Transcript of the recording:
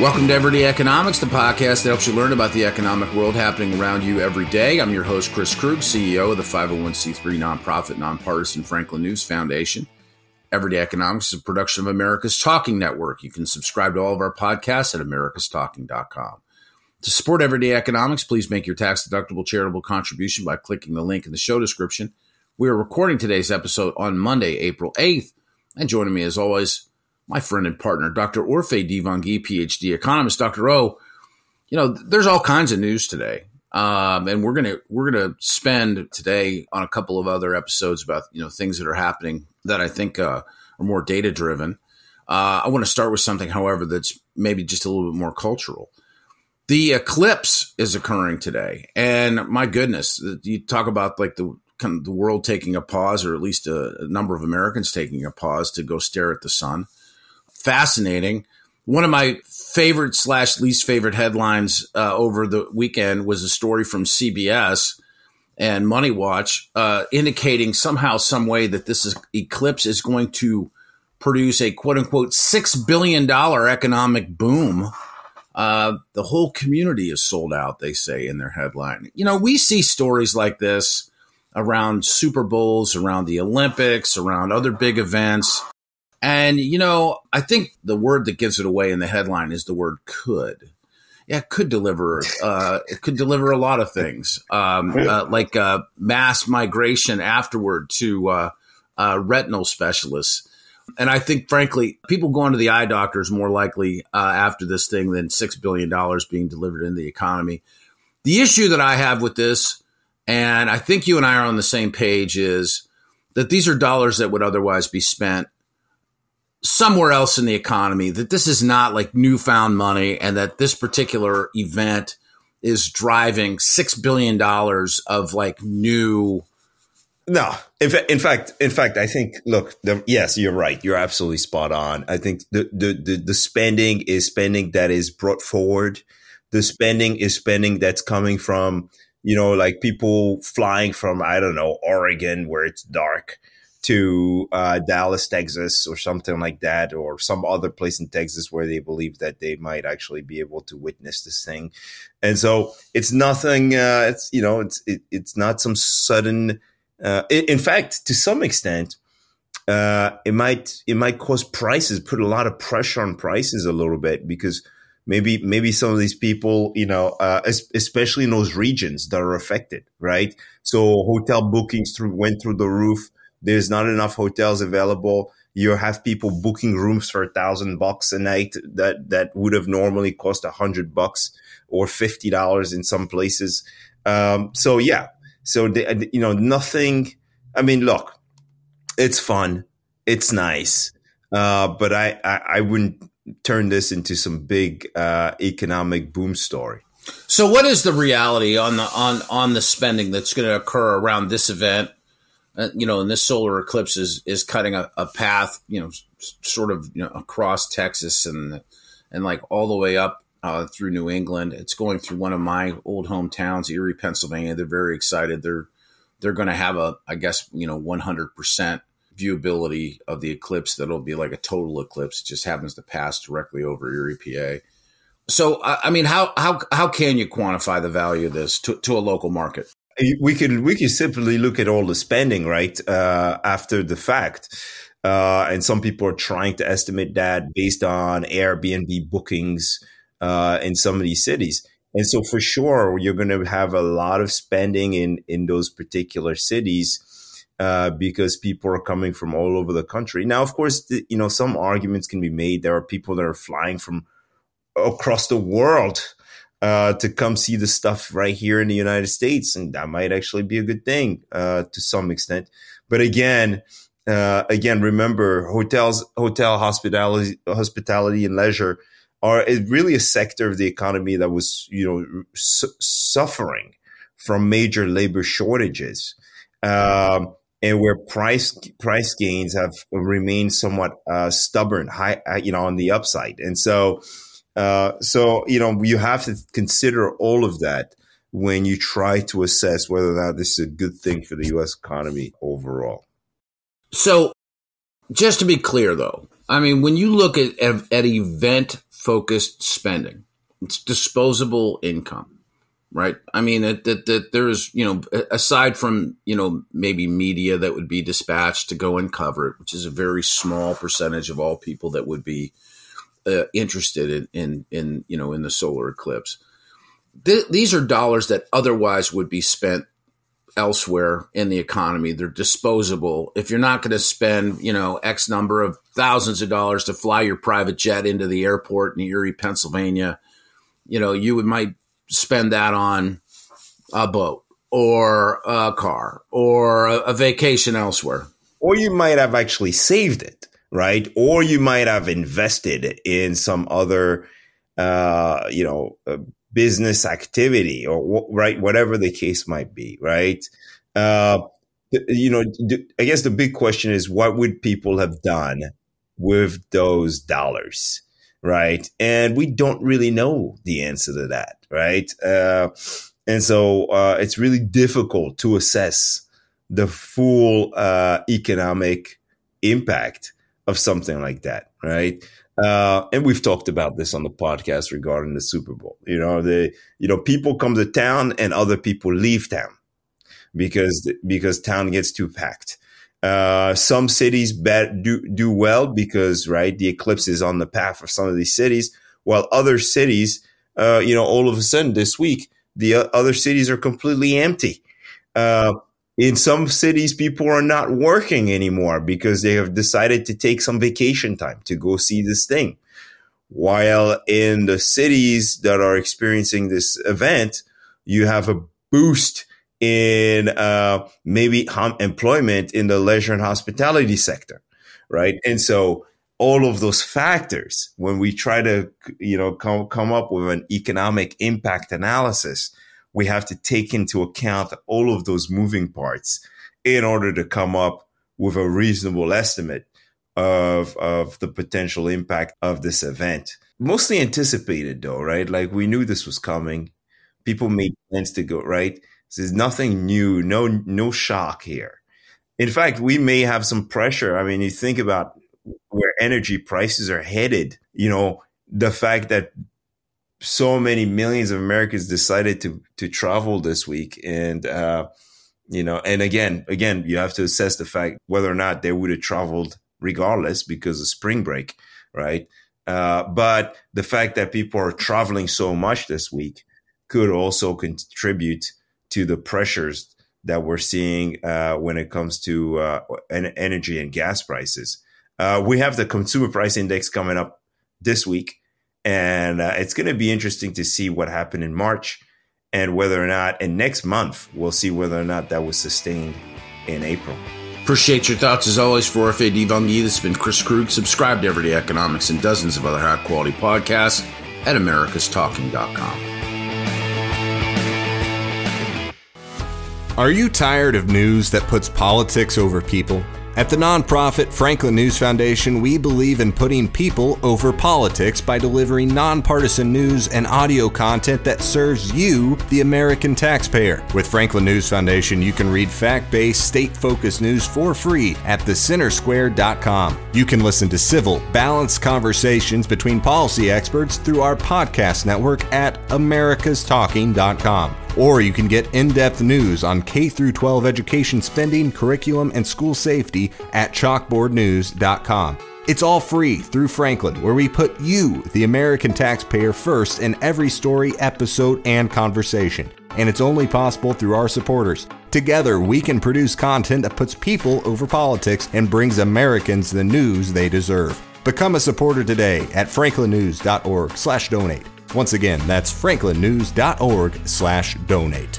Welcome to Everyday Economics, the podcast that helps you learn about the economic world happening around you every day. I'm your host, Chris Krug, CEO of the 501c3 nonprofit, nonpartisan Franklin News Foundation. Everyday Economics is a production of America's Talking Network. You can subscribe to all of our podcasts at americastalking.com. To support Everyday Economics, please make your tax-deductible charitable contribution by clicking the link in the show description. We are recording today's episode on Monday, April 8th. And joining me, as always, my friend and partner, Dr. Orphe Divounguy, PhD economist. Dr. O, there's all kinds of news today. And we're gonna spend today on a couple of other episodes about, things that are happening that I think are more data-driven. I want to start with something, however, that's maybe just a little bit more cultural. The Eclipse is occurring today. And my goodness, you talk about like the world taking a pause, or at least a number of Americans taking a pause to go stare at the sun. Fascinating. One of my favorite / least favorite headlines over the weekend was a story from CBS and Money Watch indicating somehow, some way that this eclipse is going to produce a quote unquote $6 billion economic boom. The whole community is sold out, they say in their headline. We see stories like this around Super Bowls, around the Olympics, around other big events. And, I think the word that gives it away in the headline is the word could. Yeah, it could deliver. It could deliver a lot of things, like mass migration afterward to retinal specialists. And I think, frankly, people going to the eye doctor is more likely after this thing than $6 billion being delivered into the economy. The issue that I have with this, and I think you and I are on the same page, is that these are dollars that would otherwise be spent somewhere else in the economy, that this is not like newfound money, and that this particular event is driving $6 billion of like new. No, in fact, I think, look, yes, you're right. You're absolutely spot on. I think the spending is spending that is brought forward. The spending is spending that's coming from, like people flying from, I don't know, Oregon, where it's dark, to Dallas, Texas, or something like that, or some other place in Texas where they believe that they might actually be able to witness this thing. And so it's nothing. It's not some sudden. In fact, to some extent, it might cause prices, put a lot of pressure on prices a little bit, because maybe some of these people, especially in those regions that are affected, right? So hotel bookings went through the roof. There's not enough hotels available. You have people booking rooms for $1,000 a night that would have normally cost $100 or $50 in some places. Nothing. I mean, look, it's fun, it's nice, but I wouldn't turn this into some big economic boom story. So, what is the reality on the spending that's going to occur around this event? And this solar eclipse is cutting a path, sort of, across Texas and like all the way up through New England. It's going through one of my old hometowns, Erie, Pennsylvania. They're very excited. They're going to have 100% viewability of the eclipse. That'll be like a total eclipse. It just happens to pass directly over Erie, PA. So, I mean, how can you quantify the value of this to a local market? We could simply look at all the spending, right, after the fact. And some people are trying to estimate that based on Airbnb bookings in some of these cities. And so for sure, you're going to have a lot of spending in those particular cities because people are coming from all over the country. Now, of course, some arguments can be made. There are people that are flying from across the world to come see the stuff right here in the United States. And that might actually be a good thing to some extent. But again, remember, hotel hospitality and leisure is really a sector of the economy that was, suffering from major labor shortages, and where price gains have remained somewhat stubborn, high, on the upside. And so you have to consider all of that when you try to assess whether or not this is a good thing for the U.S. economy overall. So just to be clear, though, I mean, when you look at event focused spending. It's disposable income. Right. I mean, there's, aside from, maybe media that would be dispatched to go and cover it, which is a very small percentage of all people that would be interested in the solar eclipse. These are dollars that otherwise would be spent elsewhere in the economy. They're disposable. If you're not going to spend, X number of thousands of dollars to fly your private jet into the airport in Erie, Pennsylvania, you might spend that on a boat or a car or a vacation elsewhere. Or you might have actually saved it, right? Or you might have invested in some other, business activity or right, whatever the case might be, right? I guess the big question is, what would people have done with those dollars? Right. And we don't really know the answer to that. Right. And so it's really difficult to assess the full economic impact of something like that. Right. And we've talked about this on the podcast regarding the Super Bowl. People come to town and other people leave town because town gets too packed. Some cities do well because, right, the eclipse is on the path for some of these cities, while other cities, all of a sudden this week, the other cities are completely empty. In some cities, people are not working anymore because they have decided to take some vacation time to go see this thing. While in the cities that are experiencing this event, you have a boost in maybe employment in the leisure and hospitality sector, right? And so all of those factors, when we try to come up with an economic impact analysis, we have to take into account all of those moving parts in order to come up with a reasonable estimate of the potential impact of this event. Mostly anticipated though, right? Like we knew this was coming. People made plans to go, right? There's nothing new, no shock here. In fact, we may have some pressure. I mean, you think about where energy prices are headed, the fact that so many millions of Americans decided to travel this week. And, and again, you have to assess the fact whether or not they would have traveled regardless because of spring break, right? But the fact that people are traveling so much this week could also contribute to the pressures that we're seeing when it comes to energy and gas prices. We have the consumer price index coming up this week, and it's going to be interesting to see what happened in March and whether or not, and next month, we'll see whether or not that was sustained in April. Appreciate your thoughts as always. For Orphe, Divounguy, this has been Chris Krug. Subscribe to Everyday Economics and dozens of other high-quality podcasts at americastalking.com. Are you tired of news that puts politics over people? At the nonprofit Franklin News Foundation, we believe in putting people over politics by delivering nonpartisan news and audio content that serves you, the American taxpayer. With Franklin News Foundation, you can read fact-based, state-focused news for free at thecentersquare.com. You can listen to civil, balanced conversations between policy experts through our podcast network at americastalking.com. Or you can get in-depth news on K-12 education spending, curriculum, and school safety at chalkboardnews.com. It's all free through Franklin, where we put you, the American taxpayer, first in every story, episode, and conversation. And it's only possible through our supporters. Together, we can produce content that puts people over politics and brings Americans the news they deserve. Become a supporter today at franklinnews.org/donate. Once again, that's franklinnews.org/donate.